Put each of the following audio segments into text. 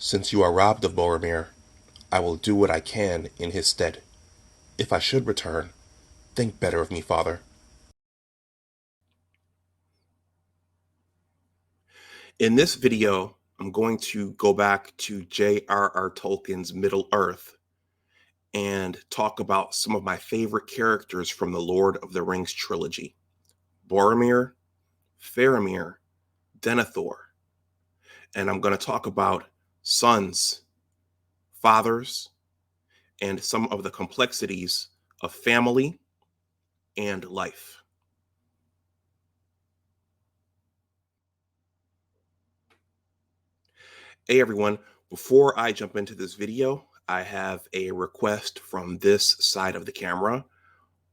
Since you are robbed of Boromir, I will do what I can in his stead. If I should return, think better of me, father. In this video, I'm going to go back to J.R.R. Tolkien's Middle-earth and talk about some of my favorite characters from the Lord of the Rings trilogy: Boromir, Faramir, Denethor. And I'm going to talk about sons, fathers, and some of the complexities of family and life. Hey everyone, before I jump into this video, I have a request from this side of the camera.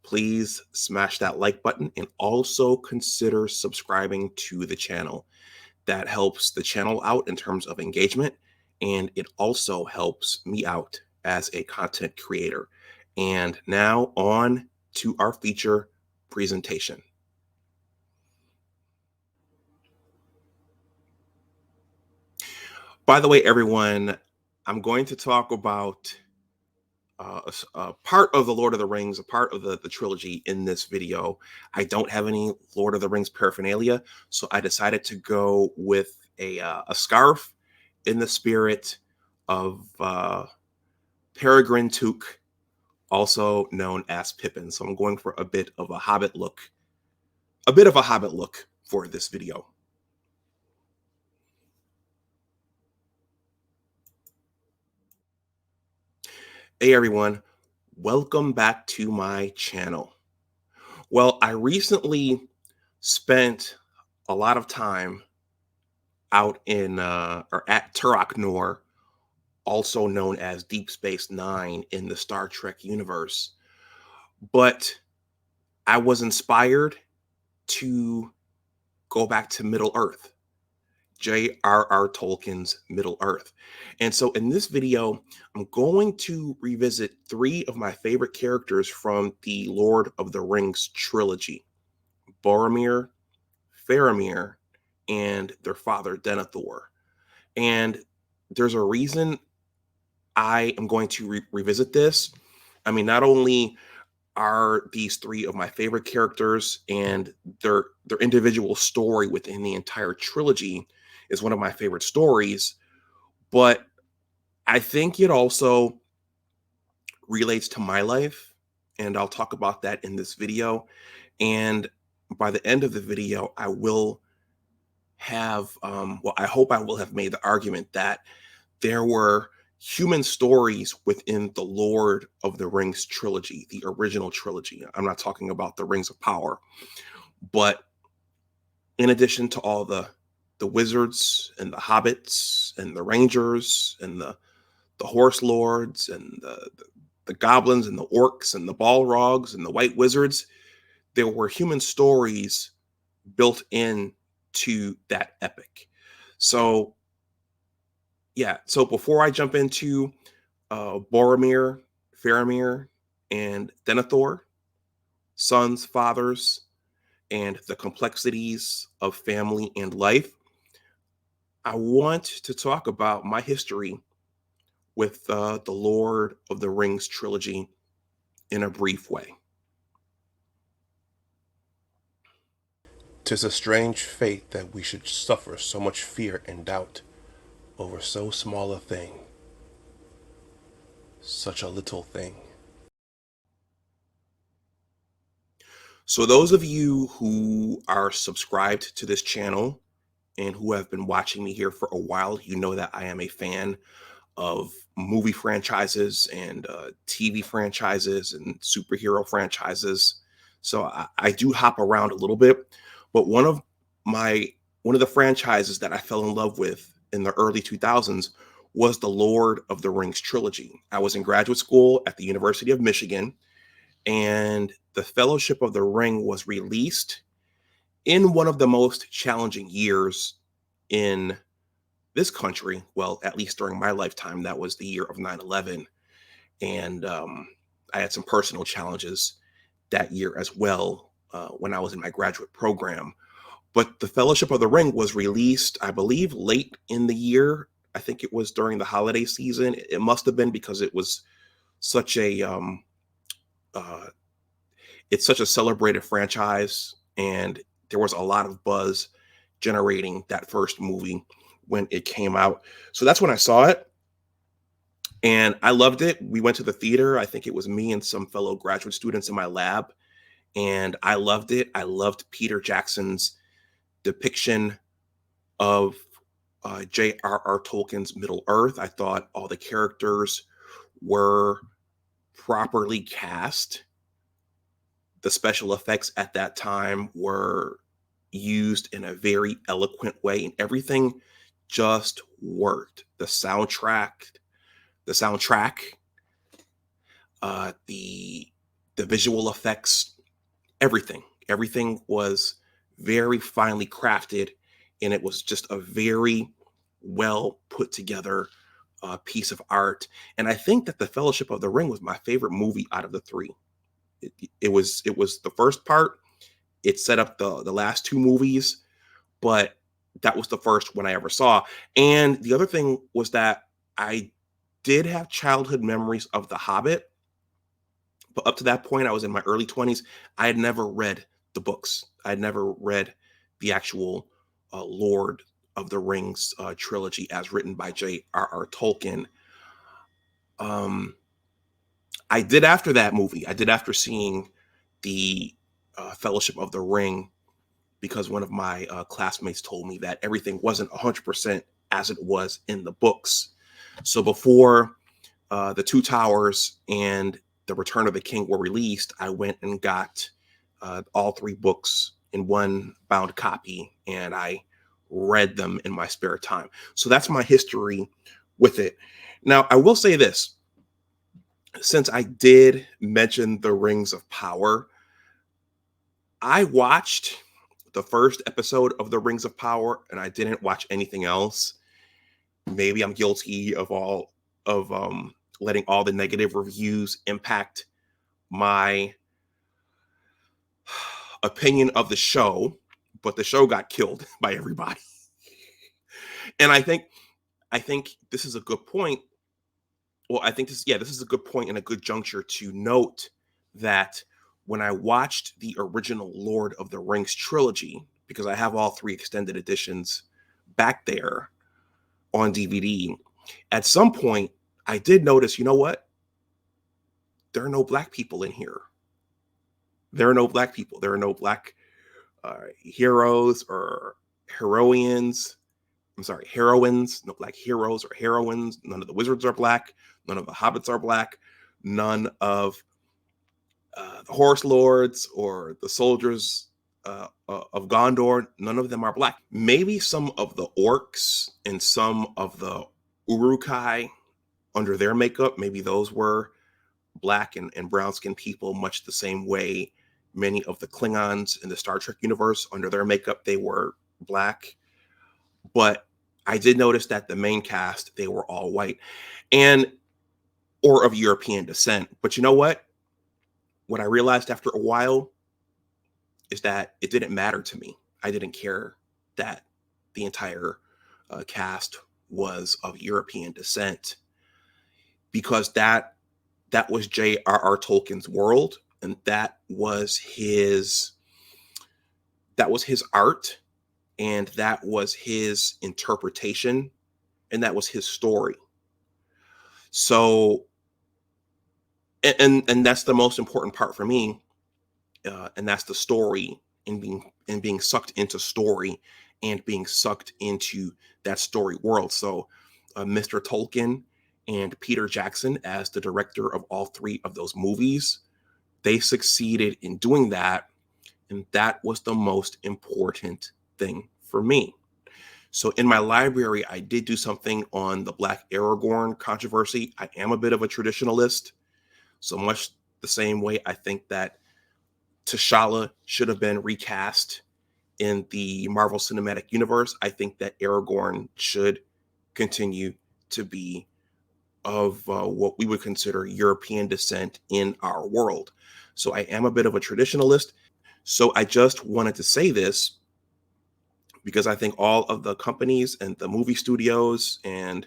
Please smash that like button and also consider subscribing to the channel. That helps the channel out in terms of engagement, and it also helps me out as a content creator. And now on to our feature presentation. By the way, everyone, I'm going to talk about a part of the Lord of the Rings, a part of the trilogy in this video. I don't have any Lord of the Rings paraphernalia, so I decided to go with a scarf in the spirit of Peregrine Took, also known as Pippin. So I'm going for a bit of a Hobbit look, for this video. Hey everyone, welcome back to my channel. Well, I recently spent a lot of time out in or at Turok Nor, also known as Deep Space Nine in the Star Trek universe. But I was inspired to go back to Middle Earth, J.R.R. Tolkien's Middle Earth. And so in this video, I'm going to revisit three of my favorite characters from the Lord of the Rings trilogy: Boromir, Faramir, and their father Denethor. And there's a reason I am going to revisit this. I mean, not only are these three of my favorite characters, and their individual story within the entire trilogy is one of my favorite stories, but I think it also relates to my life, and I'll talk about that in this video. And by the end of the video, I will have, well, I hope I will have made the argument that there were human stories within the Lord of the Rings trilogy, the original trilogy. I'm not talking about the Rings of Power, but in addition to all the wizards and the hobbits and the rangers and the horse lords and the goblins and the orcs and the balrogs and the white wizards, there were human stories built in to that epic. So yeah, so before I jump into Boromir, Faramir, and Denethor, sons, fathers, and the complexities of family and life, I want to talk about my history with the Lord of the Rings trilogy in a brief way. 'Tis a strange fate that we should suffer so much fear and doubt over so small a thing, such a little thing. So those of you who are subscribed to this channel and who have been watching me here for a while, you know that I am a fan of movie franchises and TV franchises and superhero franchises. So I do hop around a little bit, but one of the franchises that I fell in love with in the early 2000s was the Lord of the Rings trilogy. I was in graduate school at the University of Michigan, and the Fellowship of the Ring was released in one of the most challenging years in this country. Well, at least during my lifetime, that was the year of 9/11. And I had some personal challenges that year as well when I was in my graduate program. But the Fellowship of the Ring was released, I believe, late in the year. I think it was during the holiday season. It must have been because it was such a uh, it's such a celebrated franchise, and there was a lot of buzz generating that first movie when it came out. So that's when I saw it, and I loved it. We went to the theater. I think it was me and some fellow graduate students in my lab, and I loved it. I loved Peter Jackson's depiction of J.R.R. Tolkien's Middle Earth. I thought all the characters were properly cast. The special effects at that time were used in a very eloquent way, and everything just worked. The soundtrack, the visual effects, everything was very finely crafted, and it was just a very well put together piece of art. And I think that the Fellowship of the Ring was my favorite movie out of the three. It was the first part. It set up the last two movies, but that was the first one I ever saw. And the other thing was that I did have childhood memories of The Hobbit, but up to that point, I was in my early 20s. I had never read the books. I had never read the actual Lord of the Rings trilogy as written by J.R.R. Tolkien. I did after that movie. I did after seeing the Fellowship of the Ring, because one of my classmates told me that everything wasn't 100% as it was in the books. So before The Two Towers and The Return of the King were released, I went and got all three books in one bound copy, and I read them in my spare time. So that's my history with it. Now, I will say this. Since I did mention the Rings of Power, I watched the first episode of the Rings of Power and I didn't watch anything else. Maybe I'm guilty of letting all the negative reviews impact my opinion of the show, but the show got killed by everybody. And I think this is a good point. Well, I think this is a good point and a good juncture to note that when I watched the original Lord of the Rings trilogy, because I have all three extended editions back there on DVD, at some point I did notice, you know what? There are no black people in here. There are no black people. There are no black heroes or heroines. I'm sorry, heroines, no black heroes or heroines. None of the wizards are black. None of the hobbits are black. None of the horse lords or the soldiers of Gondor, none of them are black. Maybe some of the orcs and some of the Uruk-hai under their makeup, maybe those were black and brown skinned people, much the same way many of the Klingons in the Star Trek universe, under their makeup, they were black. But I did notice that the main cast, they were all white and or of European descent. But you know what? What I realized after a while is that it didn't matter to me. I didn't care that the entire cast was of European descent, because that was J.R.R. Tolkien's world, and that was his art, and that was his interpretation, and that was his story. So, and that's the most important part for me, and that's the story, and being sucked into story and being sucked into that story world. So, Mr. Tolkien and Peter Jackson, as the director of all three of those movies, they succeeded in doing that, and that was the most important thing for me. So in my library, I did do something on the Black Aragorn controversy. I am a bit of a traditionalist, so much the same way I think that T'Challa should have been recast in the Marvel Cinematic Universe. I think that Aragorn should continue to be of what we would consider European descent in our world. So I am a bit of a traditionalist. So I just wanted to say this because I think all of the companies and the movie studios and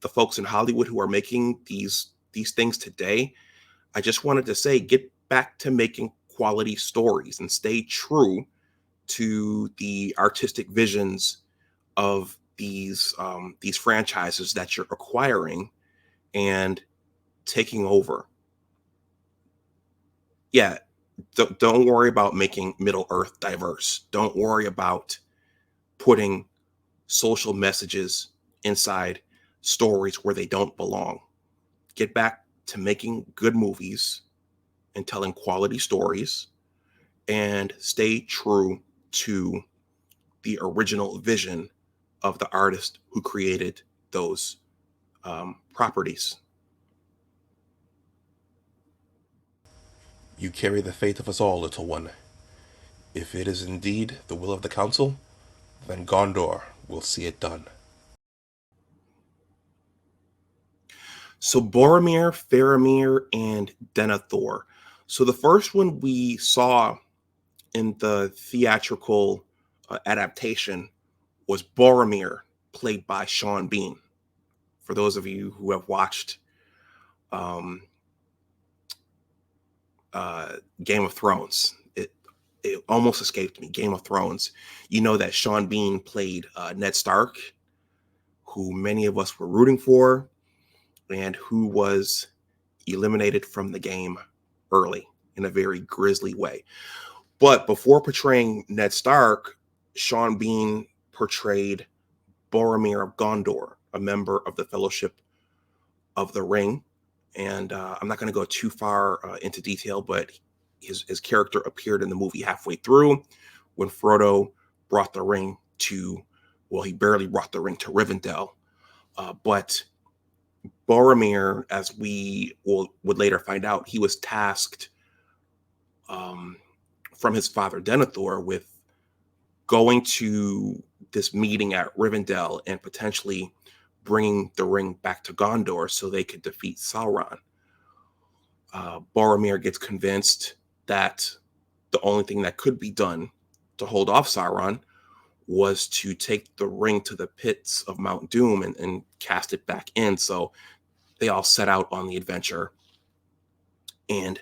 the folks in Hollywood who are making these things today, I just wanted to say, get back to making quality stories and stay true to the artistic visions of these franchises that you're acquiring and taking over. Yeah, don't worry about making Middle Earth diverse. Don't worry about putting social messages inside stories where they don't belong. Get back to making good movies and telling quality stories, and stay true to the original vision of the artist who created those properties. You carry the fate of us all, little one. If it is indeed the will of the council, then Gondor will see it done. So Boromir, Faramir, and Denethor. So the first one we saw in the theatrical adaptation was Boromir, played by Sean Bean. For those of you who have watched um, Game of Thrones, it almost escaped me. Game of Thrones. You know that Sean Bean played Ned Stark, who many of us were rooting for, and who was eliminated from the game early in a very grisly way. But before portraying Ned Stark, Sean Bean portrayed Boromir of Gondor, a member of the Fellowship of the Ring. And I'm not going to go too far into detail, but his character appeared in the movie halfway through when Frodo brought the ring to, well, he barely brought the ring to Rivendell. But Boromir, as we would later find out, he was tasked from his father Denethor with going to this meeting at Rivendell and potentially bringing the ring back to Gondor so they could defeat Sauron. Boromir gets convinced that the only thing that could be done to hold off Sauron was to take the ring to the pits of Mount Doom and cast it back in. So they all set out on the adventure. And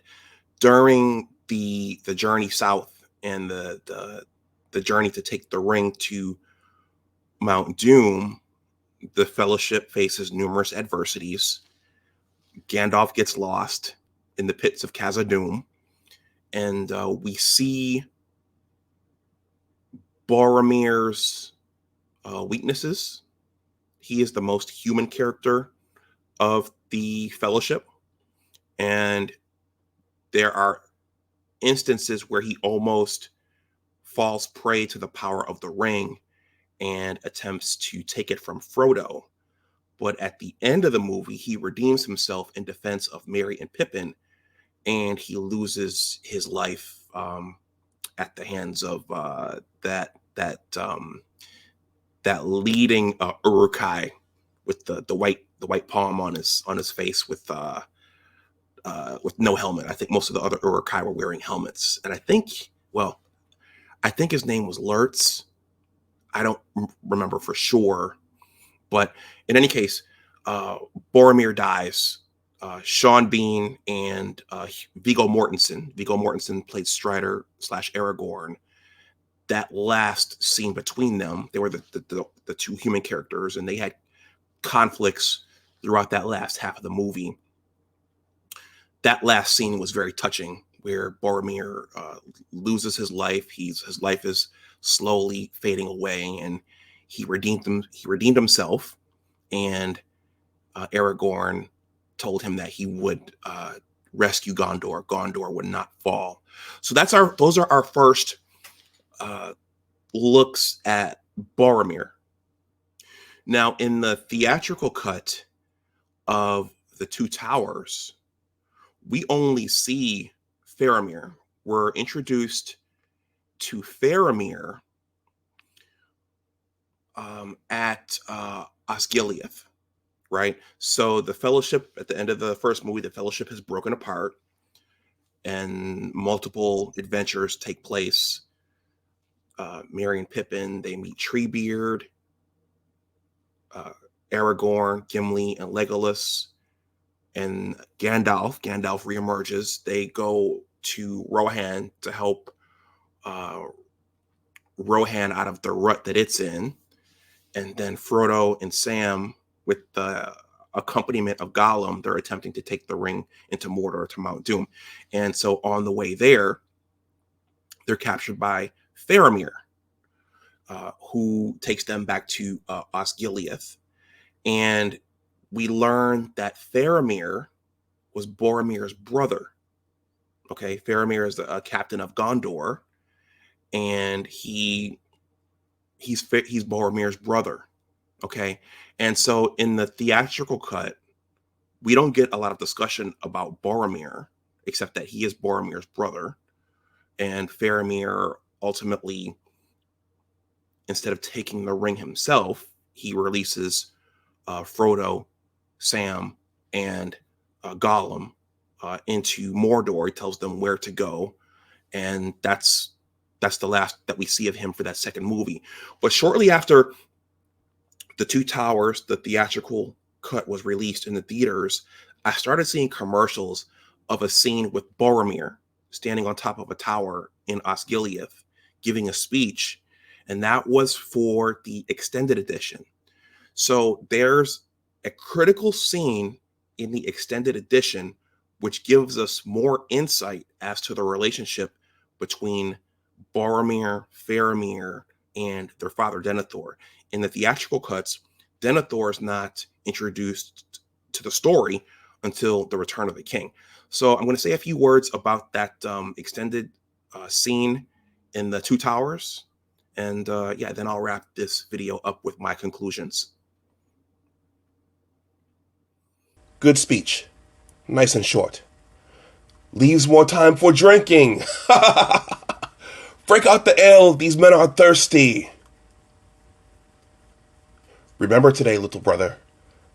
during the journey south and the journey to take the ring to Mount Doom, the Fellowship faces numerous adversities. Gandalf gets lost in the pits of Khazad-dûm, and we see Boromir's weaknesses. He is the most human character of the Fellowship, and there are instances where he almost falls prey to the power of the ring and attempts to take it from Frodo. But at the end of the movie, he redeems himself in defense of Merry and Pippin, and he loses his life at the hands of that leading Uruk-hai with the white palm on his face with no helmet. I think most of the other Uruk-hai were wearing helmets, and I think his name was Lurtz. I don't remember for sure, but in any case, Boromir dies. Sean Bean and Viggo Mortensen. Viggo Mortensen played Strider / Aragorn. That last scene between them, they were the two human characters, and they had conflicts throughout that last half of the movie. That last scene was very touching, where Boromir loses his life. His life is slowly fading away, and he redeemed himself, and Aragorn told him that he would rescue Gondor. Gondor would not fall. So those are our first looks at Boromir. Now, in the theatrical cut of The Two Towers, we only see Faramir. We're introduced to Faramir at Osgiliath, right? So the Fellowship, at the end of the first movie, the Fellowship has broken apart and multiple adventures take place. Merry and Pippin, they meet Treebeard. Aragorn, Gimli, and Legolas, and Gandalf reemerges. They go to Rohan to help uh, Rohan out of the rut that it's in. And then Frodo and Sam, with the accompaniment of Gollum, they're attempting to take the ring into Mordor to Mount Doom. And so on the way there, they're captured by Faramir, who takes them back to Osgiliath. And we learn that Faramir was Boromir's brother. Okay, Faramir is the captain of Gondor, and he's Boromir's brother. Okay, and so in the theatrical cut, we don't get a lot of discussion about Boromir, except that he is Boromir's brother, and Faramir ultimately, instead of taking the ring himself, he releases Frodo, Sam, and Gollum into Mordor. He tells them where to go, and that's the last that we see of him for that second movie. But shortly after The Two Towers, the theatrical cut, was released in the theaters, I started seeing commercials of a scene with Boromir standing on top of a tower in Osgiliath giving a speech, and that was for the extended edition. So there's a critical scene in the extended edition which gives us more insight as to the relationship between Boromir, Faramir, and their father Denethor. In the theatrical cuts, Denethor is not introduced to the story until the Return of the King. So I'm going to say a few words about that extended scene in the Two Towers, and then I'll wrap this video up with my conclusions. Good speech. Nice and short. Leaves more time for drinking. Break out the ale. These men are thirsty. Remember today, little brother.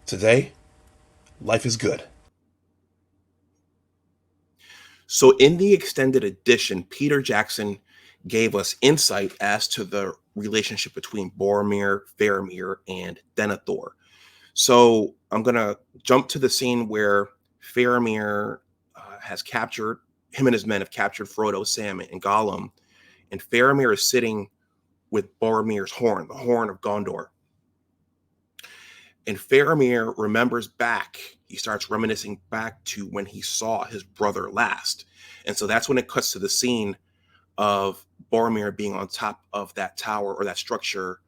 Today, life is good. So in the extended edition, Peter Jackson gave us insight as to the relationship between Boromir, Faramir, and Denethor. So I'm going to jump to the scene where Faramir has captured, him and his men have captured Frodo, Sam, and Gollum. And Faramir is sitting with Boromir's horn, the horn of Gondor. And Faramir remembers back, he starts reminiscing back to when he saw his brother last. And so that's when it cuts to the scene of Boromir being on top of that tower or that structure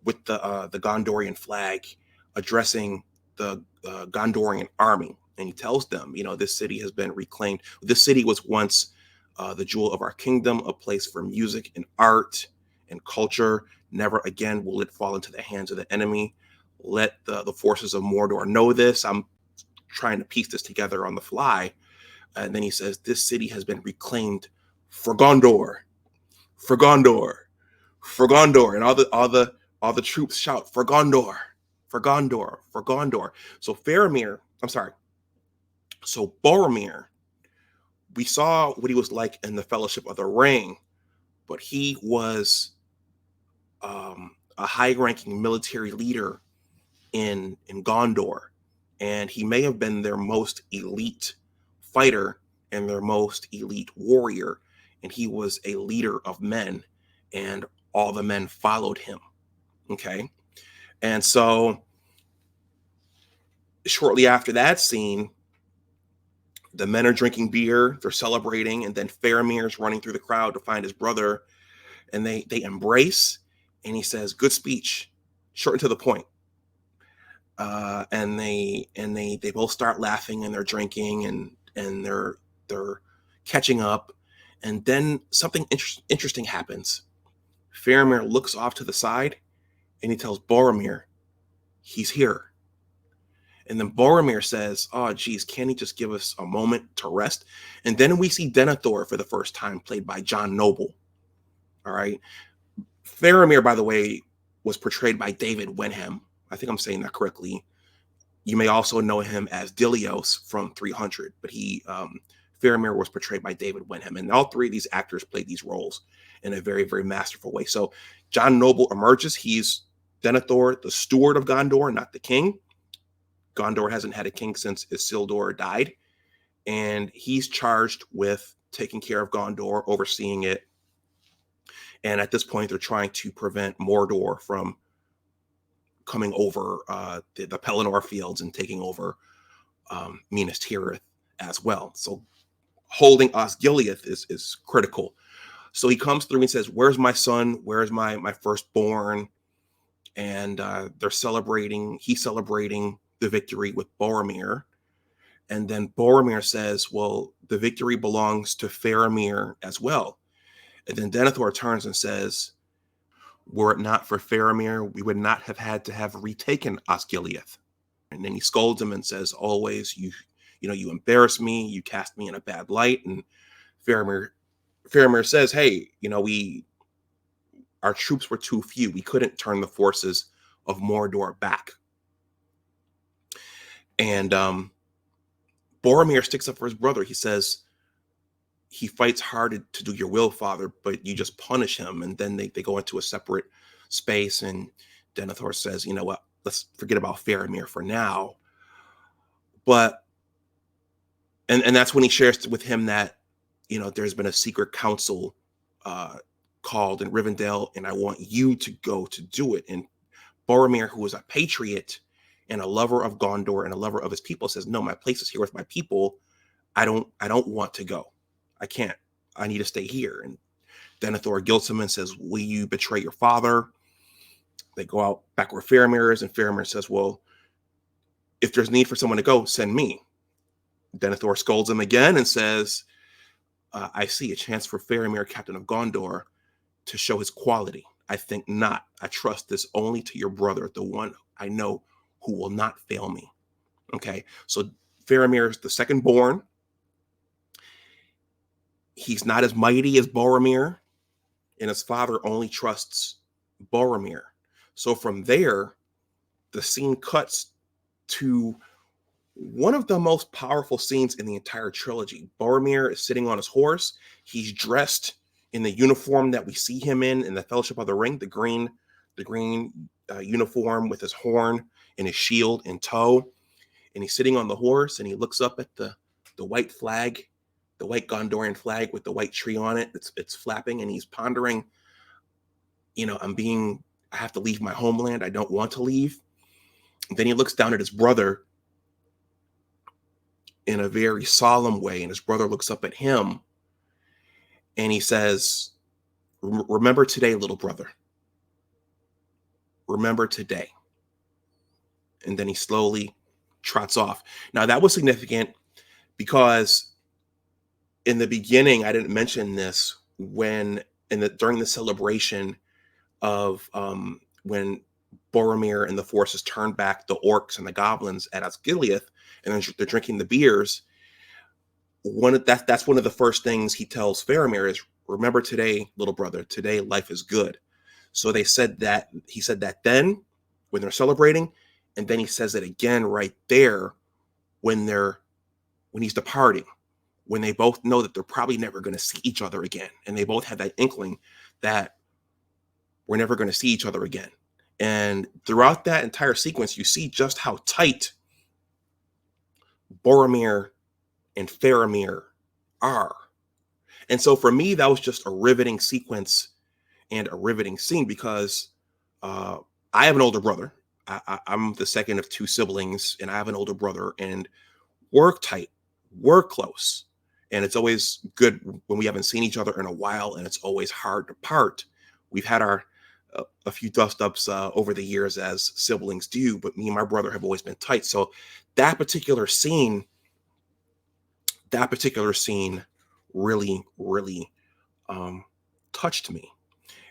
with the Gondorian flag, addressing the Gondorian army. And he tells them, this city has been reclaimed. This city was once the jewel of our kingdom, a place for music and art and culture. Never again will it fall into the hands of the enemy. Let the forces of Mordor know this. I'm trying to piece this together on the fly. And then he says, this city has been reclaimed for Gondor, for Gondor, for Gondor. And all the troops shout, for Gondor, for Gondor, for Gondor. So Boromir, we saw what he was like in the Fellowship of the Ring, but he was a high-ranking military leader in Gondor, and he may have been their most elite fighter and their most elite warrior, and he was a leader of men, and all the men followed him. Okay, and so shortly after that scene, the men are drinking beer, they're celebrating, and then Faramir's running through the crowd to find his brother, and they embrace, and he says, "Good speech, short and to the point." And they both start laughing, and they're drinking, and they're catching up, and then something interesting happens. Faramir looks off to the side, and he tells Boromir, "He's here." And then Boromir says, "Oh, geez, can he just give us a moment to rest?" And then we see Denethor for the first time, played by John Noble. All right. Faramir, by the way, was portrayed by David Wenham. I think I'm saying that correctly. You may also know him as Dilios from 300, but Faramir was portrayed by David Wenham. And all three of these actors played these roles in a very, very masterful way. So John Noble emerges. He's Denethor, the steward of Gondor, not the king. Gondor hasn't had a king since Isildur died, and he's charged with taking care of Gondor, overseeing it. And at this point, they're trying to prevent Mordor from coming over the Pelennor fields and taking over Minas Tirith as well. So holding Osgiliath is critical. So he comes through and says, "Where's my son? Where's my firstborn?" And they're celebrating. He's celebrating the victory with Boromir. And then Boromir says, "Well, the victory belongs to Faramir as well." And then Denethor turns and says, "Were it not for Faramir, we would not have had to have retaken Osgiliath." And then he scolds him and says, "Always, you embarrass me, you cast me in a bad light." And Faramir says, "Hey, our troops were too few. We couldn't turn the forces of Mordor back." And Boromir sticks up for his brother. He says, "He fights hard to do your will, father, but you just punish him." And then they go into a separate space, and Denethor says, "You know what? Let's forget about Faramir for now." But and that's when he shares with him that there's been a secret council called in Rivendell, and I want you to go to do it. And Boromir, who is a patriot and a lover of Gondor and a lover of his people, says, "No, my place is here with my people. I don't want to go. I can't. I need to stay here." And Denethor guilts him and says, "Will you betray your father?" They go out back where Faramir is, and Faramir says, "Well, if there's need for someone to go, send me." Denethor scolds him again and says, "I see a chance for Faramir, captain of Gondor, to show his quality. I think not. I trust this only to your brother, the one I know who will not fail me." Okay, so Faramir is the second born. He's not as mighty as Boromir, and his father only trusts Boromir. So from there, the scene cuts to one of the most powerful scenes in the entire trilogy. Boromir is sitting on his horse. He's dressed in the uniform that we see him in the Fellowship of the Ring, the green uniform with his horn and his shield in tow. And he's sitting on the horse, and he looks up at the white flag, the white Gondorian flag with the white tree on it. It's flapping, and he's pondering, I have to leave my homeland. I don't want to leave. And then he looks down at his brother in a very solemn way, and his brother looks up at him, and he says, "Remember today, little brother. Remember today." And then he slowly trots off. Now, that was significant because in the beginning, I didn't mention this during the celebration of when Boromir and the forces turned back the orcs and the goblins at Osgiliath, and then they're drinking the beers. That's one of the first things he tells Faramir is, "Remember today, little brother. Today, life is good." So he said that then when they're celebrating, and then he says it again right there when he's departing, when they both know that they're probably never going to see each other again, and they both have that inkling that we're never going to see each other again. And throughout that entire sequence, you see just how tight Boromir and Faramir are. And so for me, that was just a riveting sequence and a riveting scene because I have an older brother. I'm the second of two siblings, and I have an older brother, and we're tight, we're close. And it's always good when we haven't seen each other in a while, and it's always hard to part. We've had a few dust-ups over the years, as siblings do, but me and my brother have always been tight. So that particular scene really, really touched me.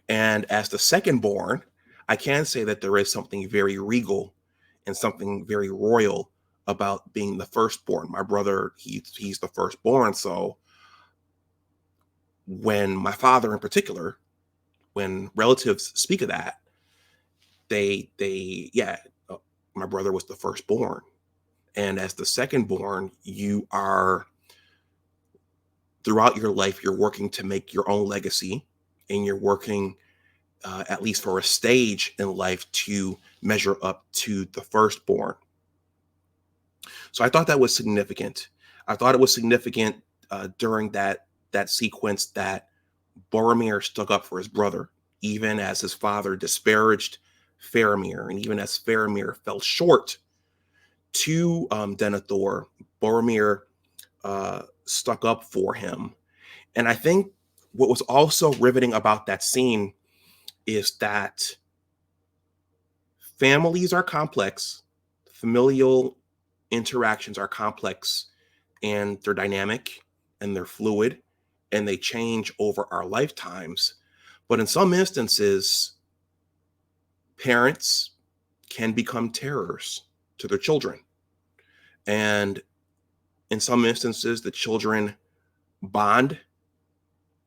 And as the second born, I can say that there is something very regal and something very royal about being the firstborn. My brother, he's the firstborn. So when my father in particular, when relatives speak of that, my brother was the firstborn. And as the secondborn, you are, throughout your life, you're working to make your own legacy, and you're working at least for a stage in life, to measure up to the firstborn. So I thought that was significant. I thought it was significant during that sequence that Boromir stuck up for his brother, even as his father disparaged Faramir, and even as Faramir fell short to Denethor, Boromir stuck up for him. And I think what was also riveting about that scene is that families are complex, familial interactions are complex, and they're dynamic and they're fluid and they change over our lifetimes. But in some instances, parents can become terrors to their children. And in some instances, the children bond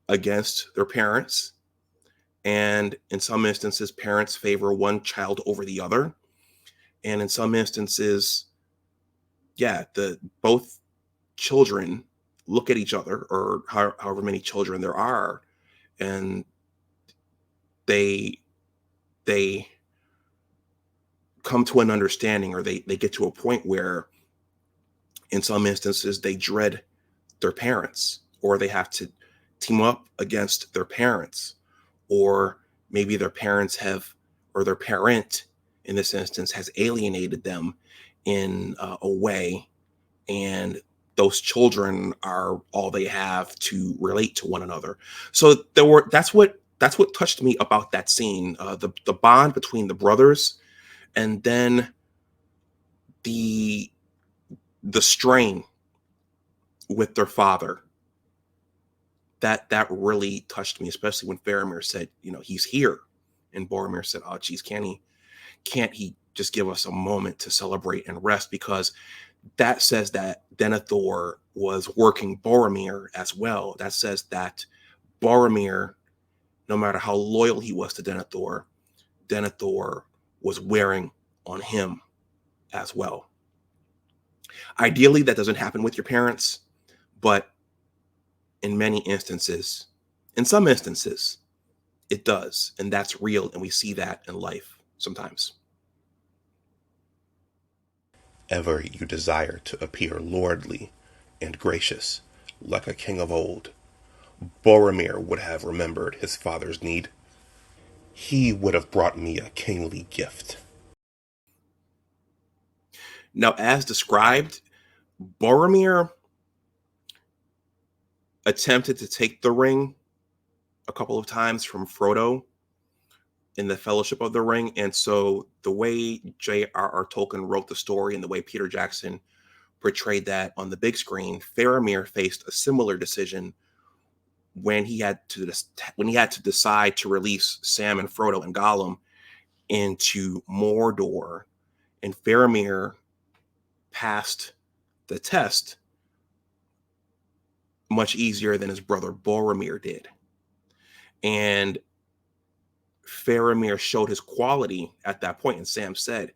against their parents. And in some instances, parents favor one child over the other. And in some instances, yeah, the both children look at each other, or however many children there are, and they they come to an understanding, or they get to a point where in some instances they dread their parents, or they have to team up against their parents, or maybe their parents have, or their parent in this instance has alienated them in a way, and those children are all they have to relate to one another. So that's what touched me about that scene, the bond between the brothers, and then the the strain with their father. That really touched me, especially when Faramir said, he's here, and Boromir said, "Oh, geez, can't he just give us a moment to celebrate and rest?" Because that says that Denethor was working Boromir as well. That says that Boromir, no matter how loyal he was to Denethor, Denethor was wearing on him as well. Ideally, that doesn't happen with your parents, but in many instances, in some instances, it does. And that's real. And we see that in life sometimes. Ever you desire to appear lordly and gracious, like a king of old, Boromir would have remembered his father's need. He would have brought me a kingly gift. Now, as described, Boromir attempted to take the ring a couple of times from Frodo in the Fellowship of the Ring. And so the way J.R.R. Tolkien wrote the story and the way Peter Jackson portrayed that on the big screen, Faramir faced a similar decision when he had to decide to release Sam and Frodo and Gollum into Mordor, and Faramir passed the test much easier than his brother Boromir did. And Faramir showed his quality at that point. And Sam said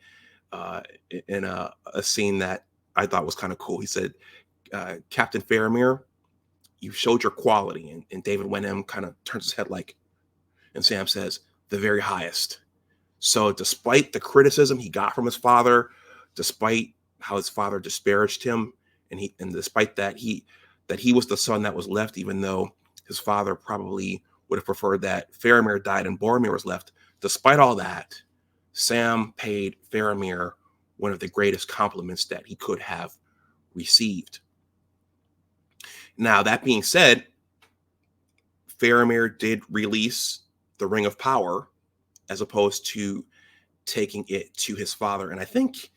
in a scene that I thought was kind of cool, he said, "Captain Faramir, you showed your quality." And David Wenham kind of turns his head like, and Sam says, "The very highest." So despite the criticism he got from his father, despite how his father disparaged him, and despite that he was the son that was left, even though his father probably would have preferred that Faramir died and Boromir was left. Despite all that, Sam paid Faramir one of the greatest compliments that he could have received. Now, that being said, Faramir did release the Ring of Power as opposed to taking it to his father. And I think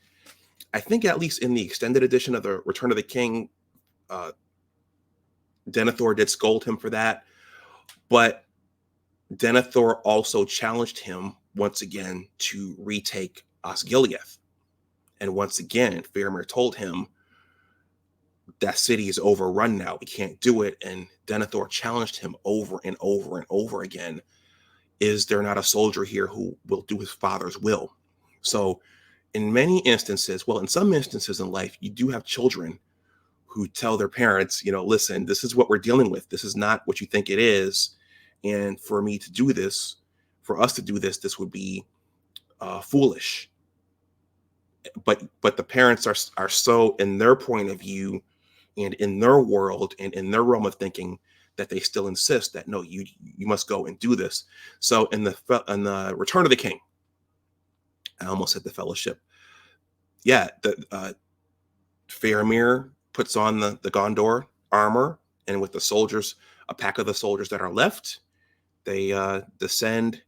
at least in the extended edition of the Return of the King, Denethor did scold him for that. But Denethor also challenged him once again to retake Osgiliath. And once again, Faramir told him, "That city is overrun now. We can't do it." And Denethor challenged him over and over and over again. Is there not a soldier here who will do his father's will? So in many instances, well, in some instances in life, you do have children who tell their parents, "Listen, this is what we're dealing with. This is not what you think it is. And for me to do this, for us to do this, this would be foolish. But the parents are so in their point of view and in their world and in their realm of thinking that they still insist that no, you must go and do this. So in the Return of the King, I almost said the Fellowship. Yeah, the Faramir puts on the Gondor armor, and with the soldiers, a pack of the soldiers that are left, they descend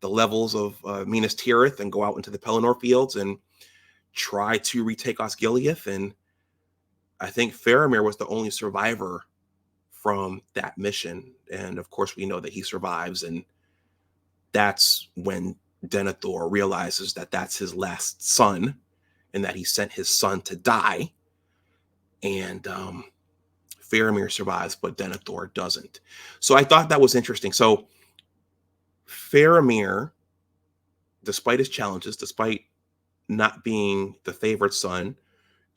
the levels of Minas Tirith and go out into the Pelennor fields and try to retake Osgiliath. And I think Faramir was the only survivor from that mission. And of course, we know that he survives. And that's when Denethor realizes that that's his last son and that he sent his son to die. And Faramir survives, but Denethor doesn't. So I thought that was interesting. So Faramir, despite his challenges, despite not being the favorite son,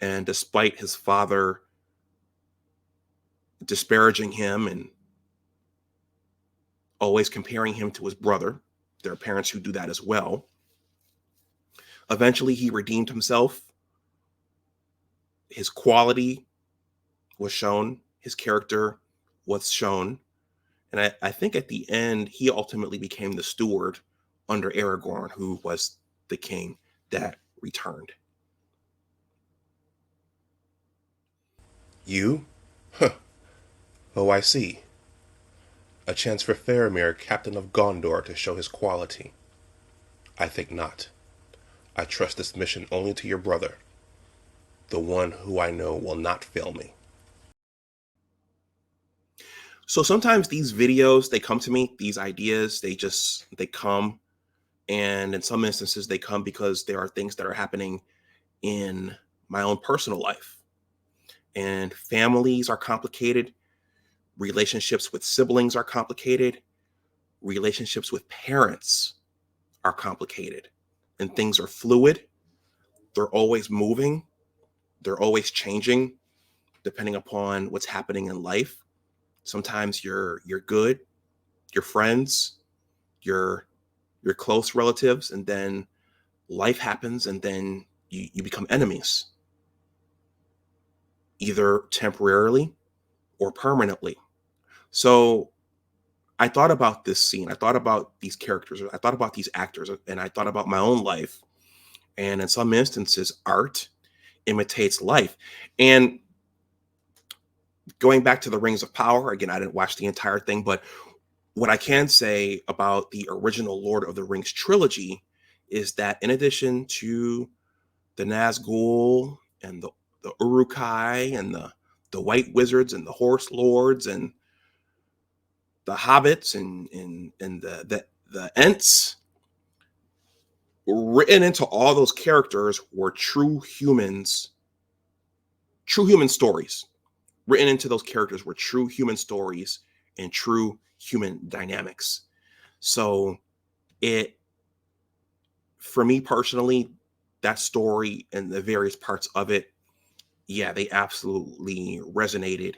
and despite his father disparaging him and always comparing him to his brother, there are parents who do that as well. Eventually, he redeemed himself. His quality was shown, his character was shown. And I think at the end, he ultimately became the steward under Aragorn, who was the king that returned. You? Huh. Oh, I see. A chance for Faramir, captain of Gondor, to show his quality. I think not. I trust this mission only to your brother, the one who I know will not fail me. So sometimes these videos, they come to me, these ideas, they come. And in some instances, they come because there are things that are happening in my own personal life. And families are complicated. Relationships with siblings are complicated. Relationships with parents are complicated. And things are fluid. They're always moving. They're always changing depending upon what's happening in life. Sometimes you're good, your friends, your close relatives, and then life happens and then you become enemies, either temporarily or permanently. So I thought about this scene. I thought about these characters. I thought about these actors, and I thought about my own life. And in some instances, art imitates life. And going back to the Rings of Power, again, I didn't watch the entire thing, but what I can say about the original Lord of the Rings trilogy is that in addition to the Nazgul and the Uruk-hai and the White Wizards and the Horse Lords and the Hobbits and the Ents, written into all those characters were true humans, true human stories. Written into those characters were true human stories and true human dynamics. So for me personally, that story and the various parts of it, yeah, they absolutely resonated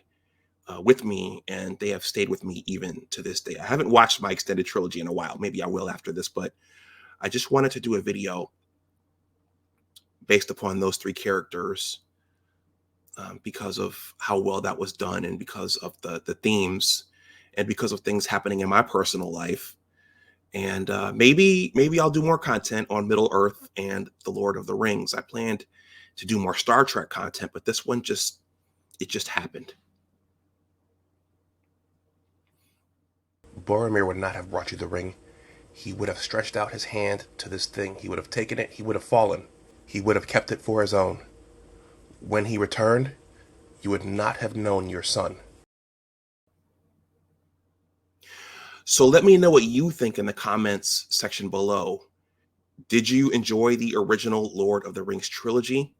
with me, and they have stayed with me even to this day. I haven't watched my extended trilogy in a while. Maybe I will after this, but I just wanted to do a video based upon those three characters because of how well that was done, and because of the themes, and because of things happening in my personal life. And maybe I'll do more content on Middle Earth and the Lord of the Rings. I planned to do more Star Trek content, but this one just happened. Boromir would not have brought you the ring. He would have stretched out his hand to this thing. He would have taken it. He would have fallen. He would have kept it for his own. When he returned, you would not have known your son. So let me know what you think in the comments section below. Did you enjoy the original Lord of the Rings trilogy?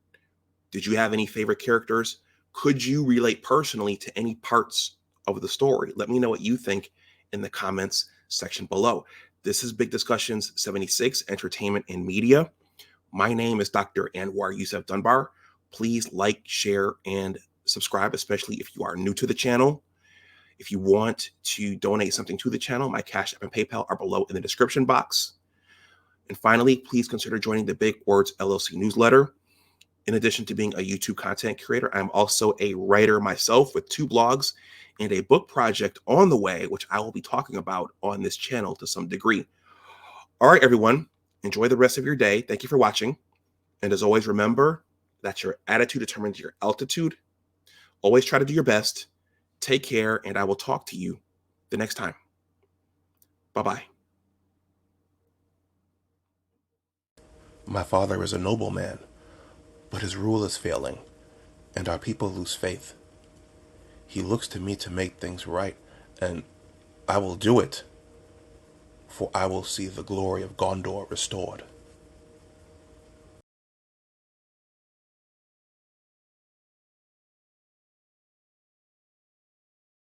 Did you have any favorite characters? Could you relate personally to any parts of the story? Let me know what you think in the comments section below. This is Big Discussions 76, Entertainment and Media. My name is Dr. Anwar Yusuf Dunbar. Please like, share, and subscribe, especially if you are new to the channel. If you want to donate something to the channel, my Cash App and PayPal are below in the description box. And finally, please consider joining the Big Words LLC Newsletter. In addition to being a YouTube content creator, I'm also a writer myself with 2 blogs and a book project on the way, which I will be talking about on this channel to some degree. All right, everyone, enjoy the rest of your day. Thank you for watching. And as always, remember that your attitude determines your altitude. Always try to do your best. Take care, and I will talk to you the next time. Bye-bye. My father is a noble man, but his rule is failing, and our people lose faith. He looks to me to make things right, and I will do it, for I will see the glory of Gondor restored.